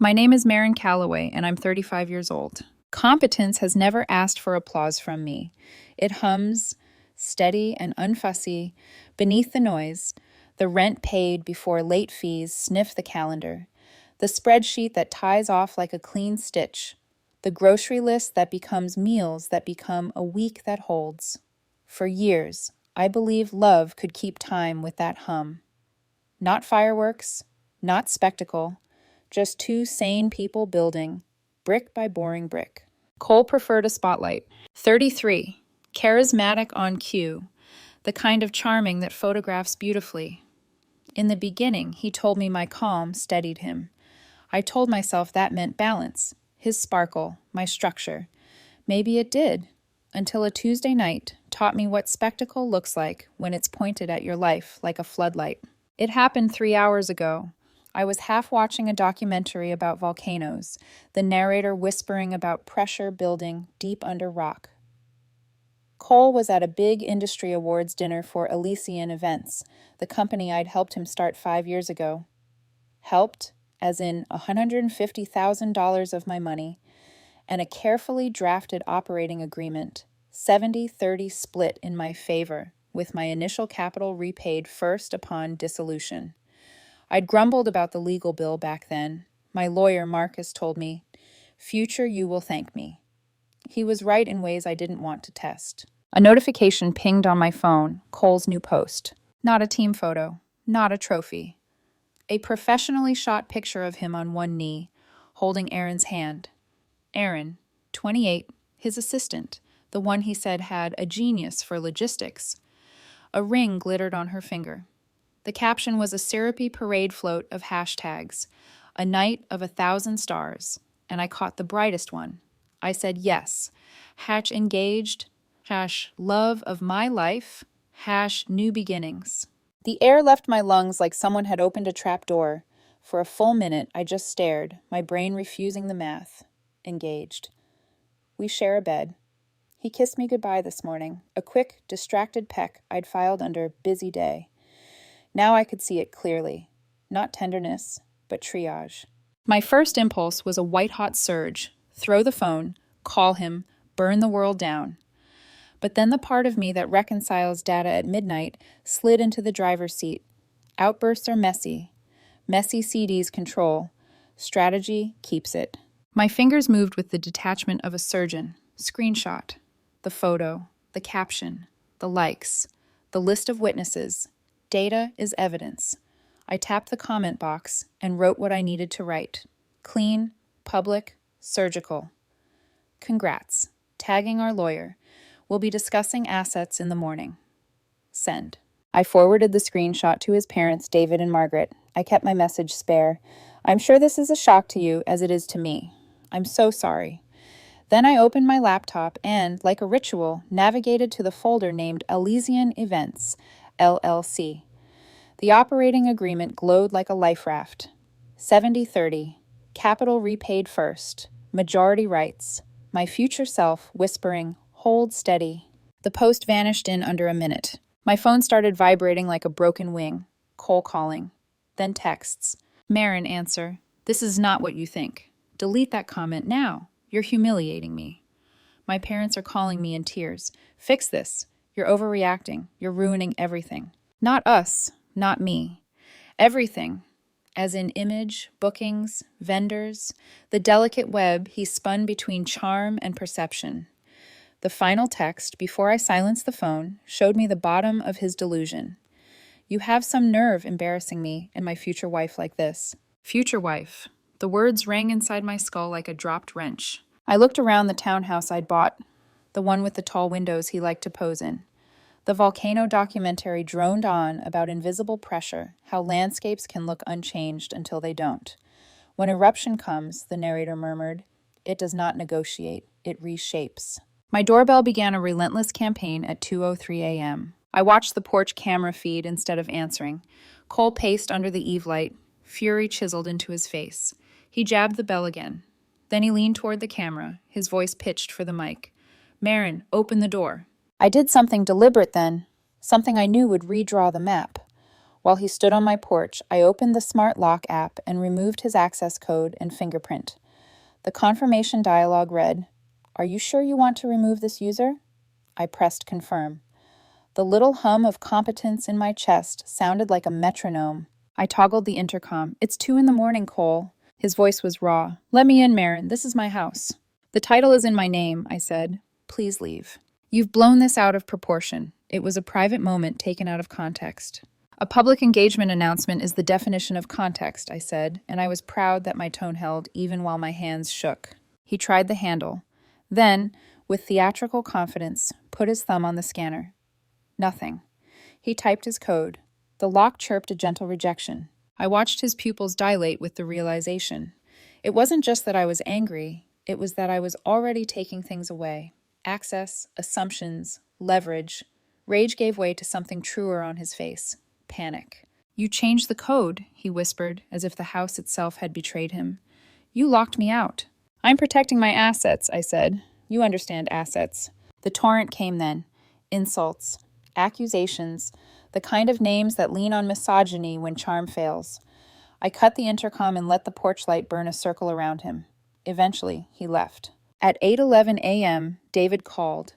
My name is Marin Calloway, and I'm 35 years old. Competence has never asked for applause from me. It hums, steady and unfussy, beneath the noise, the rent paid before late fees sniff the calendar, the spreadsheet that ties off like a clean stitch, the grocery list that becomes meals that become a week that holds. For years, I believed love could keep time with that hum. Not fireworks, not spectacle, just two sane people building, brick by boring brick. Cole preferred a spotlight. 33, charismatic on cue, the kind of charming that photographs beautifully. In the beginning, he told me my calm steadied him. I told myself that meant balance, his sparkle, my structure. Maybe it did, until a Tuesday night taught me what spectacle looks like when it's pointed at your life like a floodlight. It happened 3 hours ago. I was half watching a documentary about volcanoes, the narrator whispering about pressure building deep under rock. Cole was at a big industry awards dinner for Elysian Events, the company I'd helped him start 5 years ago. Helped, as in $150,000 of my money, and a carefully drafted operating agreement, 70-30 split in my favor, with my initial capital repaid first upon dissolution. I'd grumbled about the legal bill back then. My lawyer, Marcus, told me, "Future you will thank me." He was right in ways I didn't want to test. A notification pinged on my phone, Cole's new post. Not a team photo, not a trophy. A professionally shot picture of him on one knee, holding Aaron's hand. Aaron, 28, his assistant, the one he said had a genius for logistics. A ring glittered on her finger. The caption was a syrupy parade float of hashtags, a night of 1,000 stars, and I caught the brightest one. I said yes, #engaged, #love of my life, #new beginnings. The air left my lungs like someone had opened a trap door. For a full minute, I just stared, my brain refusing the math. Engaged. We share a bed. He kissed me goodbye this morning, a quick, distracted peck I'd filed under busy day. Now I could see it clearly. Not tenderness, but triage. My first impulse was a white-hot surge. Throw the phone, call him, burn the world down. But then the part of me that reconciles data at midnight slid into the driver's seat. Outbursts are messy. Messy CDs control. Strategy keeps it. My fingers moved with the detachment of a surgeon. Screenshot. The photo. The caption. The likes. The list of witnesses. Data is evidence. I tapped the comment box and wrote what I needed to write. Clean, public, surgical. Congrats. Tagging our lawyer. We'll be discussing assets in the morning. Send. I forwarded the screenshot to his parents, David and Margaret. I kept my message spare. I'm sure this is a shock to you as it is to me. I'm so sorry. Then I opened my laptop and, like a ritual, navigated to the folder named Elysian Events, LLC. The operating agreement glowed like a life raft. 70-30, capital repaid first, majority rights, my future self whispering, "Hold steady." The post vanished in under a minute. My phone started vibrating like a broken wing. Cole calling. Then texts. Marin, answer. This is not what you think. Delete that comment now. You're humiliating me. My parents are calling me in tears. Fix this. You're overreacting. You're ruining everything. Not us. Not me. Everything. As in image, bookings, vendors, the delicate web he spun between charm and perception. The final text, before I silenced the phone, showed me the bottom of his delusion. You have some nerve embarrassing me and my future wife like this. Future wife. The words rang inside my skull like a dropped wrench. I looked around the townhouse I'd bought, the one with the tall windows he liked to pose in. The volcano documentary droned on about invisible pressure, how landscapes can look unchanged until they don't. When eruption comes, the narrator murmured, it does not negotiate, it reshapes. My doorbell began a relentless campaign at 2:03 a.m. I watched the porch camera feed instead of answering. Cole paced under the eve light, fury chiseled into his face. He jabbed the bell again. Then he leaned toward the camera, his voice pitched for the mic. Marin, open the door. I did something deliberate then, something I knew would redraw the map. While he stood on my porch, I opened the Smart Lock app and removed his access code and fingerprint. The confirmation dialog read, "Are you sure you want to remove this user?" I pressed confirm. The little hum of competence in my chest sounded like a metronome. I toggled the intercom. "It's 2 in the morning, Cole." His voice was raw. "Let me in, Marin. This is my house." "The title is in my name," I said. "Please leave." "You've blown this out of proportion." It was a private moment taken out of context. "A public engagement announcement is the definition of context," I said, and I was proud that my tone held even while my hands shook. He tried the handle. Then, with theatrical confidence, put his thumb on the scanner. Nothing. He typed his code. The lock chirped a gentle rejection. I watched his pupils dilate with the realization. It wasn't just that I was angry, it was that I was already taking things away. Access, assumptions, leverage. Rage gave way to something truer on his face. Panic. "You changed the code," he whispered, as if the house itself had betrayed him. "You locked me out." "I'm protecting my assets," I said. "You understand assets." The torrent came then. Insults. Accusations. The kind of names that lean on misogyny when charm fails. I cut the intercom and let the porch light burn a circle around him. Eventually, he left. At 8:11 a.m., David called.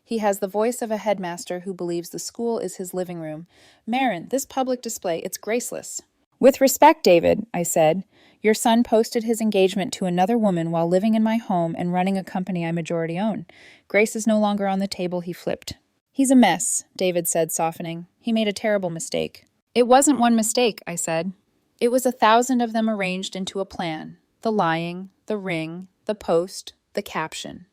He has the voice of a headmaster who believes the school is his living room. "Marin, this public display, it's graceless." "With respect, David," I said, "your son posted his engagement to another woman while living in my home and running a company I majority own. Grace is no longer on the table," he flipped. "He's a mess," David said, softening. "He made a terrible mistake." "It wasn't one mistake," I said. "It was 1,000 of them arranged into a plan. The lying, the ring, the post, the caption.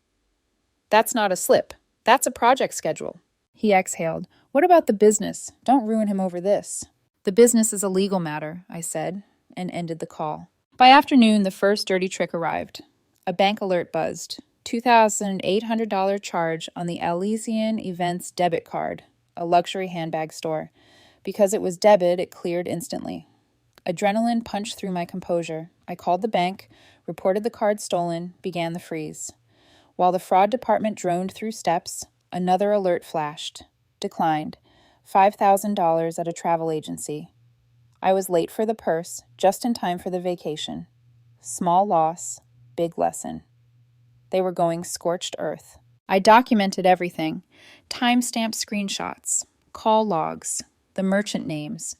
That's not a slip. That's a project schedule." He exhaled. "What about the business? Don't ruin him over this." "The business is a legal matter," I said, and ended the call. By afternoon, the first dirty trick arrived. A bank alert buzzed. $2,800 charge on the Elysian Events debit card, a luxury handbag store. Because it was debit, it cleared instantly. Adrenaline punched through my composure. I called the bank, reported the card stolen, began the freeze. While the fraud department droned through steps, another alert flashed. Declined. $5,000 at a travel agency. I was late for the purse, just in time for the vacation. Small loss, big lesson. They were going scorched earth. I documented everything. Timestamp screenshots, call logs, the merchant names.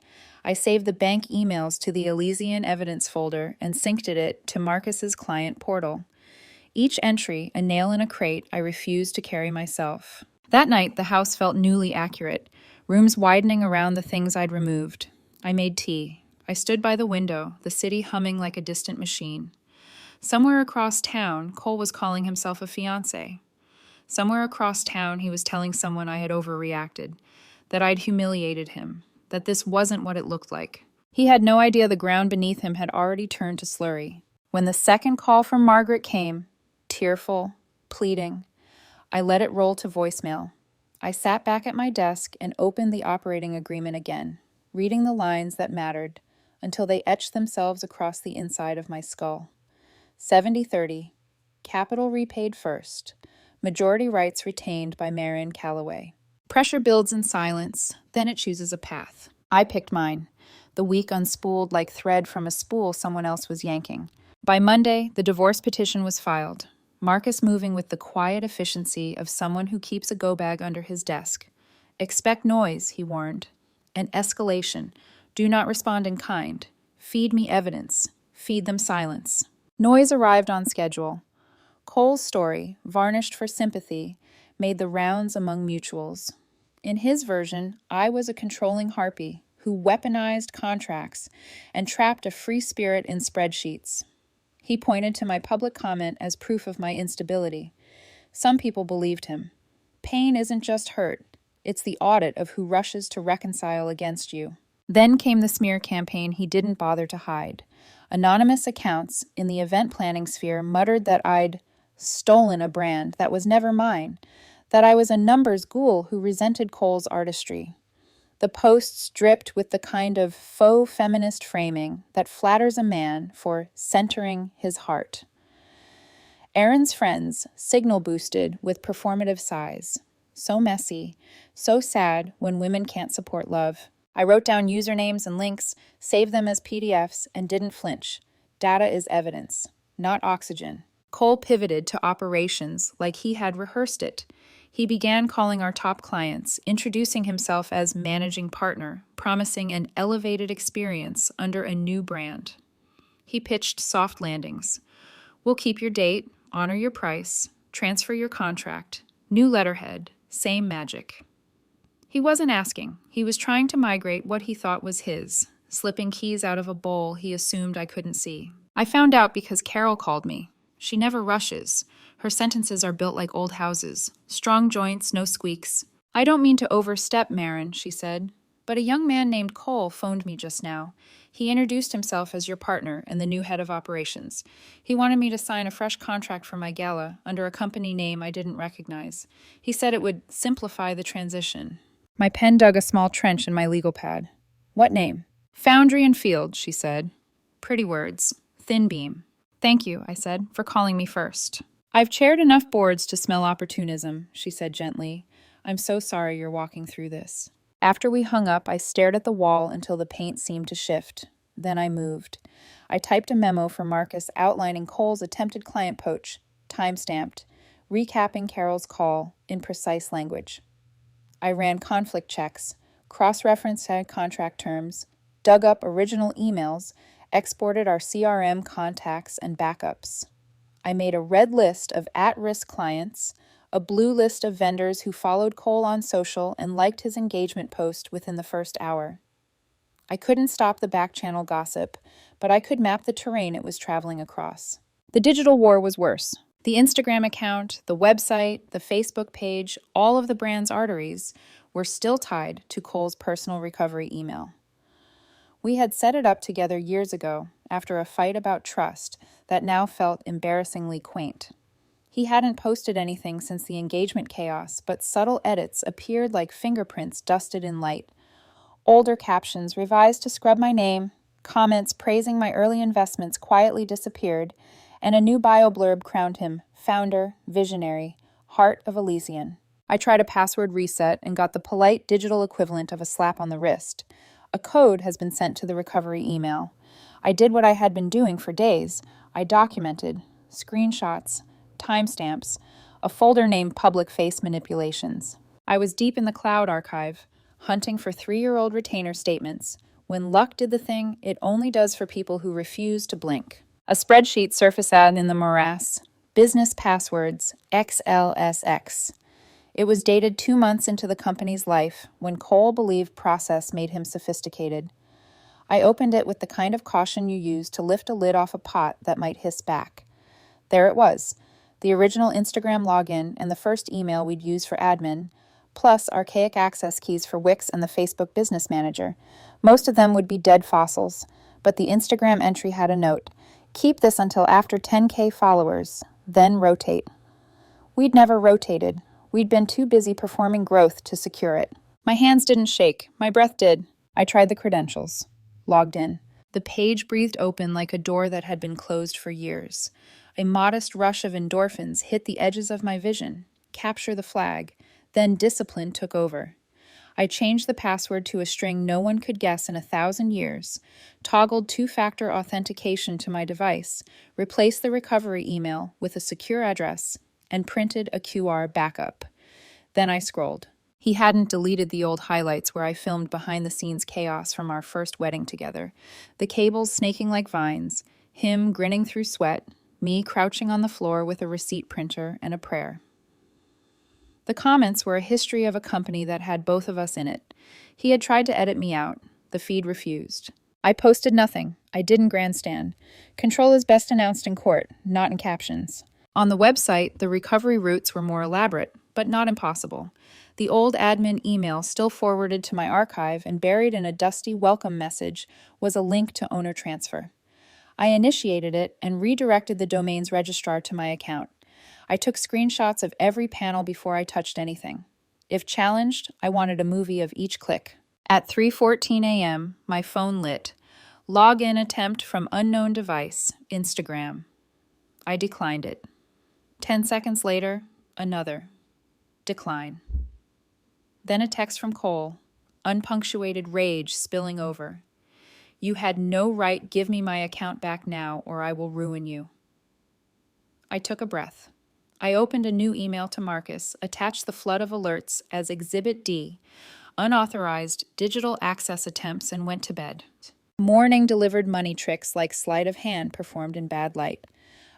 I saved the bank emails to the Elysian evidence folder and synced it to Marcus's client portal. Each entry, a nail in a crate I refused to carry myself. That night, the house felt newly accurate, rooms widening around the things I'd removed. I made tea. I stood by the window, the city humming like a distant machine. Somewhere across town, Cole was calling himself a fiancé. Somewhere across town, he was telling someone I had overreacted, that I'd humiliated him, that this wasn't what it looked like. He had no idea the ground beneath him had already turned to slurry. When the second call from Margaret came, tearful, pleading, I let it roll to voicemail. I sat back at my desk and opened the operating agreement again, reading the lines that mattered until they etched themselves across the inside of my skull. 70-30, capital repaid first, majority rights retained by Marin Calloway. Pressure builds in silence, then it chooses a path. I picked mine, the week unspooled like thread from a spool someone else was yanking. By Monday, the divorce petition was filed, Marcus moving with the quiet efficiency of someone who keeps a go-bag under his desk. "Expect noise," he warned. "An escalation. Do not respond in kind. Feed me evidence. Feed them silence." Noise arrived on schedule. Cole's story, varnished for sympathy, made the rounds among mutuals. In his version, I was a controlling harpy who weaponized contracts and trapped a free spirit in spreadsheets. He pointed to my public comment as proof of my instability. Some people believed him. Pain isn't just hurt. It's the audit of who rushes to reconcile against you. Then came the smear campaign he didn't bother to hide. Anonymous accounts in the event planning sphere muttered that I'd stolen a brand that was never mine, that I was a numbers ghoul who resented Cole's artistry. The posts dripped with the kind of faux feminist framing that flatters a man for centering his heart. Aaron's friends signal boosted with performative sighs. So messy, so sad when women can't support love. I wrote down usernames and links, saved them as PDFs, and didn't flinch. Data is evidence, not oxygen. Cole pivoted to operations like he had rehearsed it. He began calling our top clients, introducing himself as managing partner, promising an elevated experience under a new brand. He pitched soft landings. We'll keep your date, honor your price, transfer your contract, new letterhead, same magic. He wasn't asking. He was trying to migrate what he thought was his, slipping keys out of a bowl he assumed I couldn't see. I found out because Carol called me. She never rushes. Her sentences are built like old houses. Strong joints, no squeaks. I don't mean to overstep, Marin, she said, but a young man named Cole phoned me just now. He introduced himself as your partner and the new head of operations. He wanted me to sign a fresh contract for my gala under a company name I didn't recognize. He said it would simplify the transition. My pen dug a small trench in my legal pad. What name? Foundry and Field, she said. Pretty words. Thin beam. Thank you, I said, for calling me first. I've chaired enough boards to smell opportunism, she said gently. I'm so sorry you're walking through this. After we hung up, I stared at the wall until the paint seemed to shift. Then I moved. I typed a memo for Marcus outlining Cole's attempted client poach, time-stamped, recapping Carol's call in precise language. I ran conflict checks, cross-referenced contract terms, dug up original emails, exported our CRM contacts and backups. I made a red list of at-risk clients, a blue list of vendors who followed Cole on social and liked his engagement post within the first hour. I couldn't stop the back-channel gossip, but I could map the terrain it was traveling across. The digital war was worse. The Instagram account, the website, the Facebook page, all of the brand's arteries were still tied to Cole's personal recovery email. We had set it up together years ago, after a fight about trust that now felt embarrassingly quaint. He hadn't posted anything since the engagement chaos, but subtle edits appeared like fingerprints dusted in light. Older captions revised to scrub my name, comments praising my early investments quietly disappeared, and a new bio blurb crowned him founder, visionary, heart of Elysian. I tried a password reset and got the polite digital equivalent of a slap on the wrist. A code has been sent to the recovery email. I did what I had been doing for days. I documented screenshots, timestamps, a folder named Public Face Manipulations. I was deep in the cloud archive, hunting for 3-year-old retainer statements. When luck did the thing it only does for people who refuse to blink. A spreadsheet surfaced in the morass. Business passwords, XLSX. It was dated 2 months into the company's life, when Cole believed process made him sophisticated. I opened it with the kind of caution you use to lift a lid off a pot that might hiss back. There it was, the original Instagram login and the first email we'd use for admin, plus archaic access keys for Wix and the Facebook Business Manager. Most of them would be dead fossils, but the Instagram entry had a note. Keep this until after 10K followers, then rotate. We'd never rotated. We'd been too busy performing growth to secure it. My hands didn't shake. My breath did. I tried the credentials. Logged in. The page breathed open like a door that had been closed for years. A modest rush of endorphins hit the edges of my vision. Capture the flag. Then discipline took over. I changed the password to a string no one could guess in 1,000 years, toggled 2-factor authentication to my device, replaced the recovery email with a secure address, and printed a QR backup. Then I scrolled. He hadn't deleted the old highlights where I filmed behind-the-scenes chaos from our first wedding together. The cables snaking like vines, him grinning through sweat, me crouching on the floor with a receipt printer and a prayer. The comments were a history of a company that had both of us in it. He had tried to edit me out. The feed refused. I posted nothing. I didn't grandstand. Control is best announced in court, not in captions. On the website, the recovery routes were more elaborate, but not impossible. The old admin email still forwarded to my archive and buried in a dusty welcome message was a link to owner transfer. I initiated it and redirected the domain's registrar to my account. I took screenshots of every panel before I touched anything. If challenged, I wanted a movie of each click. At 3:14 a.m., my phone lit. Login attempt from unknown device, Instagram. I declined it. 10 seconds later, another. Decline. Then a text from Cole. unpunctuated rage spilling over. You had no right. Give me my account back now, or I will ruin you. I took a breath. I opened a new email to Marcus, attached the flood of alerts as Exhibit D, unauthorized digital access attempts, and went to bed. Morning delivered money tricks like sleight of hand performed in bad light.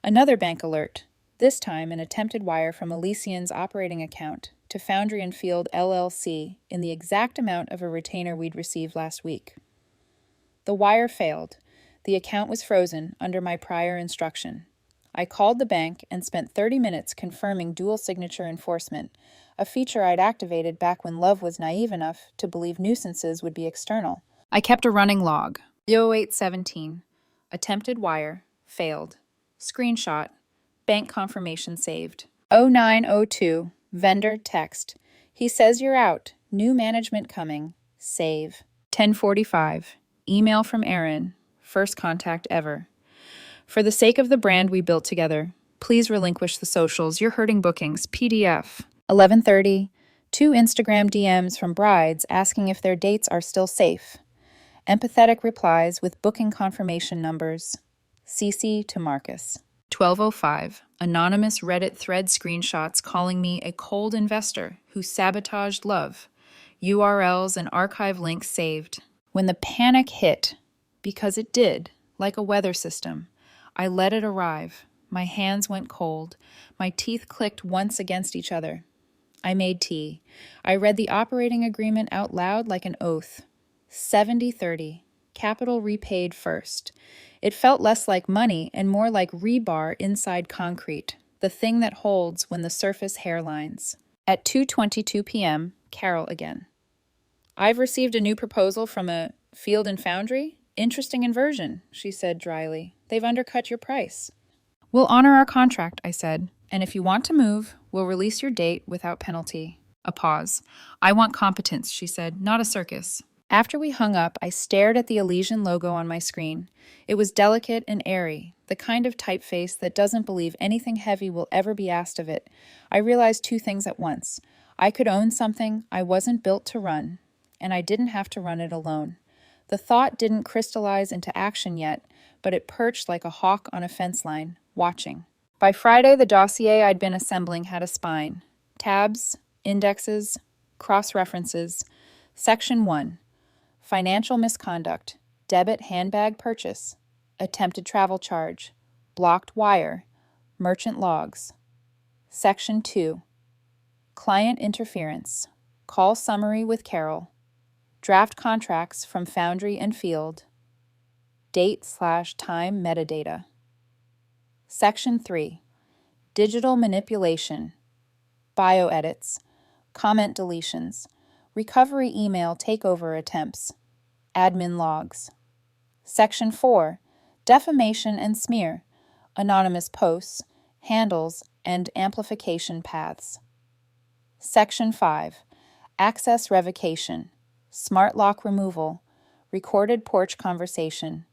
Another bank alert, this time an attempted wire from Elysian's operating account to Foundry and Field LLC in the exact amount of a retainer we'd received last week. The wire failed. The account was frozen under my prior instruction. I called the bank and spent 30 minutes confirming dual signature enforcement, a feature I'd activated back when Love was naive enough to believe nuisances would be external. I kept a running log. 0817. Attempted wire. Failed. Screenshot. Bank confirmation saved. 0902. Vendor text. He says you're out. New management coming. Save. 1045. Email from Aaron. First contact ever. For the sake of the brand we built together, please relinquish the socials. You're hurting bookings. PDF. 11:30. 2 Instagram DMs from brides asking if their dates are still safe. Empathetic replies with booking confirmation numbers. CC to Marcus. 12:05. Anonymous Reddit thread screenshots calling me a cold investor who sabotaged Love. URLs and archive links saved. When the panic hit, because it did, like a weather system, I let it arrive. My hands went cold. My teeth clicked once against each other. I made tea. I read the operating agreement out loud like an oath. 70/30. Capital repaid first. It felt less like money and more like rebar inside concrete, the thing that holds when the surface hairlines. At 2:22 p.m., Carol again. I've received a new proposal from a Field and Foundry. Interesting inversion, she said dryly. They've undercut your price. We'll honor our contract, I said, and if you want to move, we'll release your date without penalty. A pause. I want competence, she said, not a circus. After we hung up, I stared at the Elysian logo on my screen. It was delicate and airy, the kind of typeface that doesn't believe anything heavy will ever be asked of it. I realized two things at once. I could own something I wasn't built to run, and I didn't have to run it alone. The thought didn't crystallize into action yet, but it perched like a hawk on a fence line, watching. By Friday, the dossier I'd been assembling had a spine. Tabs, indexes, cross-references. Section 1. Financial misconduct, debit handbag purchase, attempted travel charge, blocked wire, merchant logs. Section 2. Client interference, call summary with Carol, draft contracts from Foundry and Field, date/time metadata. Section 3. Digital manipulation, bio edits, comment deletions, recovery email takeover attempts, admin logs. Section 4. Defamation and smear, anonymous posts, handles, and amplification paths. Section 5. Access revocation, smart lock removal, recorded porch conversation,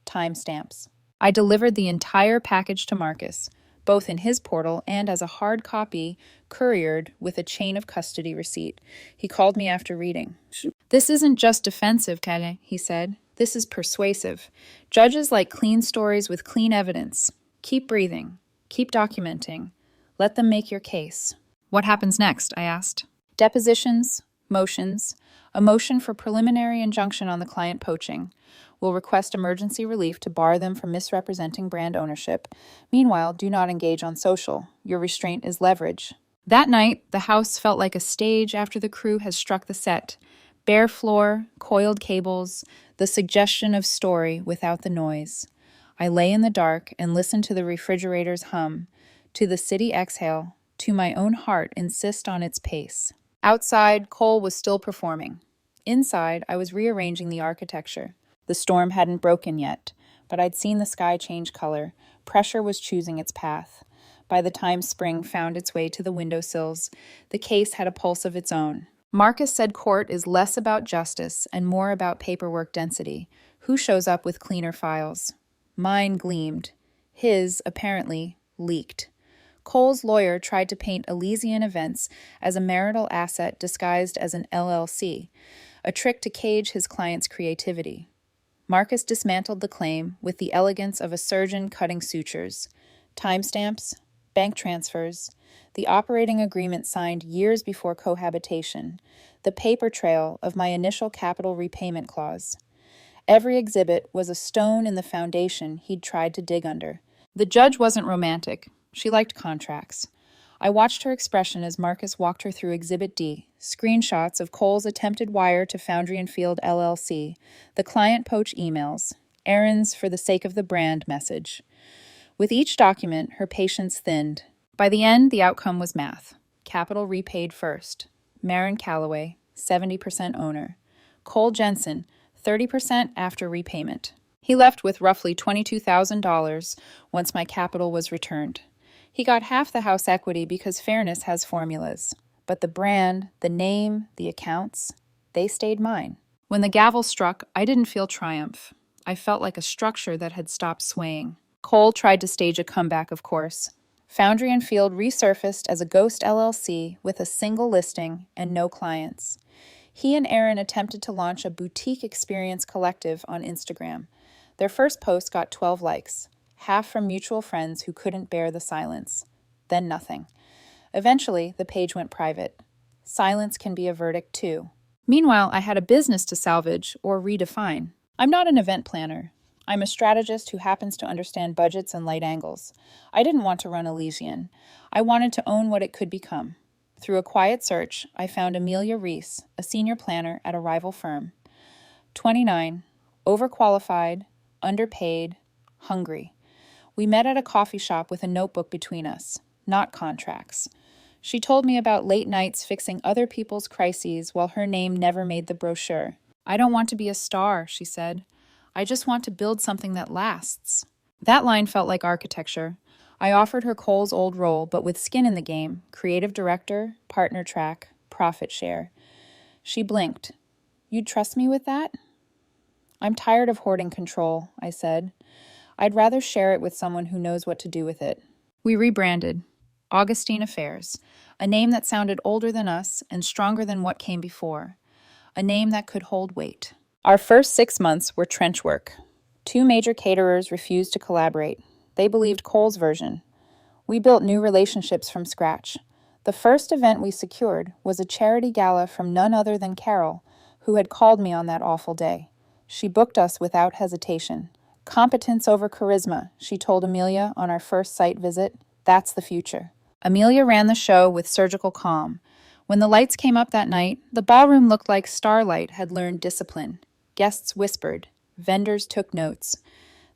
timestamps. I delivered the entire package to Marcus, both in his portal and as a hard copy couriered with a chain of custody receipt. He called me after reading. This isn't just defensive, Kalle, he said. This is persuasive. Judges like clean stories with clean evidence. Keep breathing. Keep documenting. Let them make your case. What happens next? I asked. Depositions, motions, a motion for preliminary injunction on the client poaching. We'll request emergency relief to bar them from misrepresenting brand ownership. Meanwhile, do not engage on social. Your restraint is leverage. That night, the house felt like a stage after the crew has struck the set. Bare floor, coiled cables, the suggestion of story without the noise. I lay in the dark and listened to the refrigerator's hum, to the city exhale, to my own heart insist on its pace. Outside, Cole was still performing. Inside, I was rearranging the architecture. The storm hadn't broken yet, but I'd seen the sky change color. Pressure was choosing its path. By the time spring found its way to the windowsills, the case had a pulse of its own. Marcus said court is less about justice and more about paperwork density. Who shows up with cleaner files? Mine gleamed. His, apparently, leaked. Cole's lawyer tried to paint Elysian Events as a marital asset disguised as an LLC, a trick to cage his client's creativity. Marcus dismantled the claim with the elegance of a surgeon cutting sutures. Timestamps, bank transfers, the operating agreement signed years before cohabitation, the paper trail of my initial capital repayment clause. Every exhibit was a stone in the foundation he'd tried to dig under. The judge wasn't romantic. She liked contracts. I watched her expression as Marcus walked her through Exhibit D, screenshots of Cole's attempted wire to Foundry and Field LLC, the client poach emails, errands for the sake of the brand message. With each document, her patience thinned. By the end, the outcome was math. Capital repaid first. Marin Calloway, 70% owner. Cole Jensen, 30% after repayment. He left with roughly $22,000 once my capital was returned. He got half the house equity because fairness has formulas. But the brand, the name, the accounts, they stayed mine. When the gavel struck, I didn't feel triumph. I felt like a structure that had stopped swaying. Cole tried to stage a comeback, of course. Foundry and Field resurfaced as a ghost LLC with a single listing and no clients. He and Aaron attempted to launch a boutique experience collective on Instagram. Their first post got 12 likes, half from mutual friends who couldn't bear the silence. Then nothing. Eventually, the page went private. Silence can be a verdict, too. Meanwhile, I had a business to salvage or redefine. I'm not an event planner. I'm a strategist who happens to understand budgets and light angles. I didn't want to run Elysian. I wanted to own what it could become. Through a quiet search, I found Amelia Reese, a senior planner at a rival firm. 29, overqualified, underpaid, hungry. We met at a coffee shop with a notebook between us, not contracts. She told me about late nights fixing other people's crises while her name never made the brochure. I don't want to be a star, she said. I just want to build something that lasts. That line felt like architecture. I offered her Cole's old role, but with skin in the game, creative director, partner track, profit share. She blinked. You'd trust me with that? I'm tired of hoarding control, I said. I'd rather share it with someone who knows what to do with it. We rebranded. Augustine Affairs, a name that sounded older than us and stronger than what came before. A name that could hold weight. Our first 6 months were trench work. 2 major caterers refused to collaborate. They believed Cole's version. We built new relationships from scratch. The first event we secured was a charity gala from none other than Carol, who had called me on that awful day. She booked us without hesitation. Competence over charisma, she told Amelia on our first site visit. That's the future. Amelia ran the show with surgical calm. When the lights came up that night, the ballroom looked like Starlight had learned discipline. Guests whispered. Vendors took notes.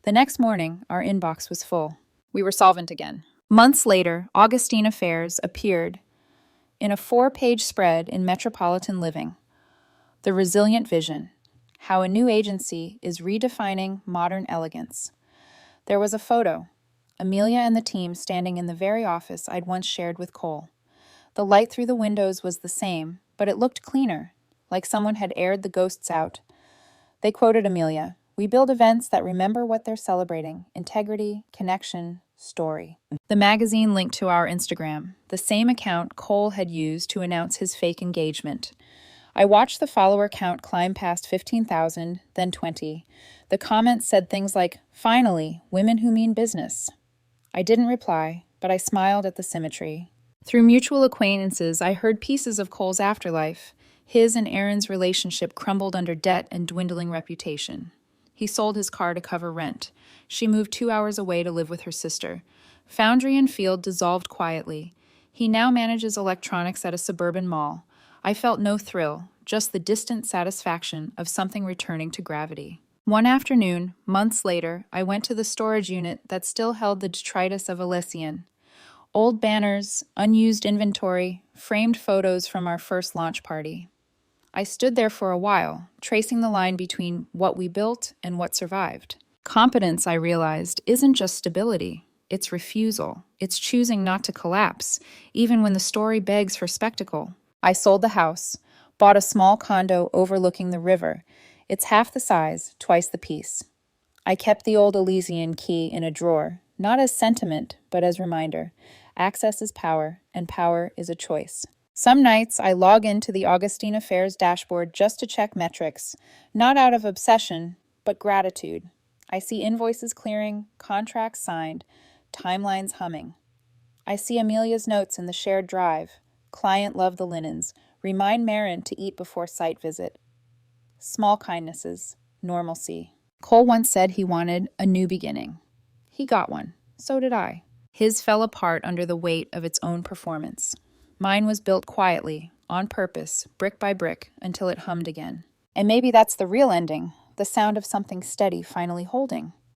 The next morning, our inbox was full. We were solvent again. Months later, Augustine Affairs appeared in a 4-page spread in Metropolitan Living. The Resilient Vision. How a new agency is redefining modern elegance. There was a photo. Amelia and the team standing in the very office I'd once shared with Cole. The light through the windows was the same, but it looked cleaner, like someone had aired the ghosts out. They quoted Amelia, "We build events that remember what they're celebrating: integrity, connection, story." The magazine linked to our Instagram, the same account Cole had used to announce his fake engagement. I watched the follower count climb past 15,000, then 20. The comments said things like, "Finally, women who mean business." I didn't reply, but I smiled at the symmetry. Through mutual acquaintances, I heard pieces of Cole's afterlife. His and Aaron's relationship crumbled under debt and dwindling reputation. He sold his car to cover rent. She moved 2 hours away to live with her sister. Foundry and Field dissolved quietly. He now manages electronics at a suburban mall. I felt no thrill, just the distant satisfaction of something returning to gravity. One afternoon, months later, I went to the storage unit that still held the detritus of Elysian. Old banners, unused inventory, framed photos from our first launch party. I stood there for a while, tracing the line between what we built and what survived. Competence, I realized, isn't just stability. It's refusal. It's choosing not to collapse, even when the story begs for spectacle. I sold the house, bought a small condo overlooking the river. It's half the size, twice the piece. I kept the old Elysian key in a drawer, not as sentiment, but as reminder. Access is power, and power is a choice. Some nights I log into the Augustine Affairs dashboard just to check metrics, not out of obsession, but gratitude. I see invoices clearing, contracts signed, timelines humming. I see Amelia's notes in the shared drive. Client loved the linens. Remind Marin to eat before site visit. Small kindnesses. Normalcy. Cole once said he wanted a new beginning. He got one. So did I. His fell apart under the weight of its own performance. Mine was built quietly, on purpose, brick by brick, until it hummed again. And maybe that's the real ending, the sound of something steady finally holding.